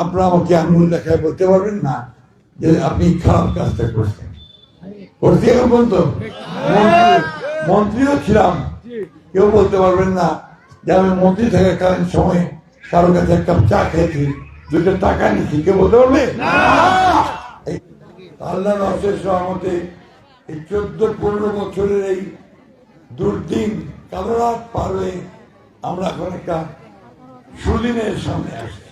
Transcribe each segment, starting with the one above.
আপনারা আমাকে আঙুল দেখায় বলতে পারবেন না যে আপনি খারাপ কাজটা করছেন। করছি এখন পর্যন্ত মন্ত্রীও ছিলাম, কেউ বলতে পারবেন না যে আমি মন্ত্রী থাকাকালীন সময় কারো কাছে এক কাপ চা খেয়েছি, 2টা টাকা নিচ্ছি, কেউ বলতে পারবে? আল্লাহ অশেষ রহমতে এই 14-15 বছরের এই দুর্দিন কালো রাত পার হয়ে আমরা এখন একটা সুদিনের সামনে আসছি,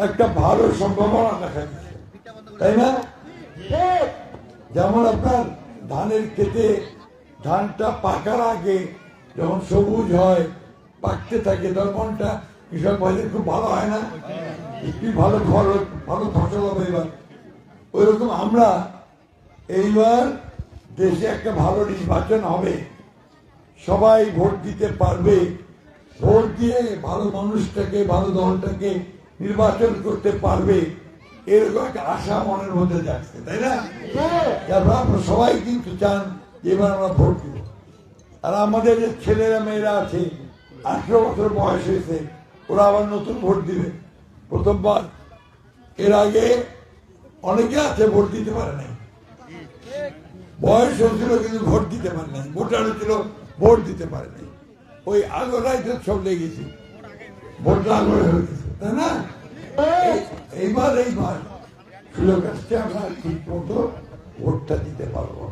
একটা ভালো সম্ভাবনা দেখা যাচ্ছে, তাই না? যেমন আপনার ধানের ক্ষেতে ধানটা পাকার আগে যখন সবুজ হয়, পাকতে থাকে, তখন মনটা কৃষক ভাইদের খুব ভালো হয় না? একটু ভালো ফসল হবে এবার। ওইরকম আমরা এইবার দেশে একটা ভালো নির্বাচন হবে, সবাই ভোট দিতে পারবে, ভোট দিয়ে ভালো মানুষটাকে, ভালো দলটাকে নির্বাচন করতে পারবে, এরকম একটা আশা মনের মধ্যে যাচ্ছে, তাই না? আপনারা সবাই কিন্তু চান যে এবার আমরা ভোট দিব। আর আমাদের যে ছেলেরা মেয়েরা আছে, 18 বছর বয়স হয়েছে, ওরা আবার নতুন ভোট দিবে প্রথমবার। এর আগে অনেকে আছে ভোট দিতে পারে নাই, বয়স হয়েছিল কিন্তু ভোট দিতে পারে নাই, ভোটার হয়েছিল ভোট দিতে পারে নাই, ওই আগরাই তো সব লেগেছে, ভোটটা আগরে হয়ে গেছে, তাই না? এইবার সুযোগ আসছে, আমরা ঠিক মতো ভোটটা দিতে পারবো।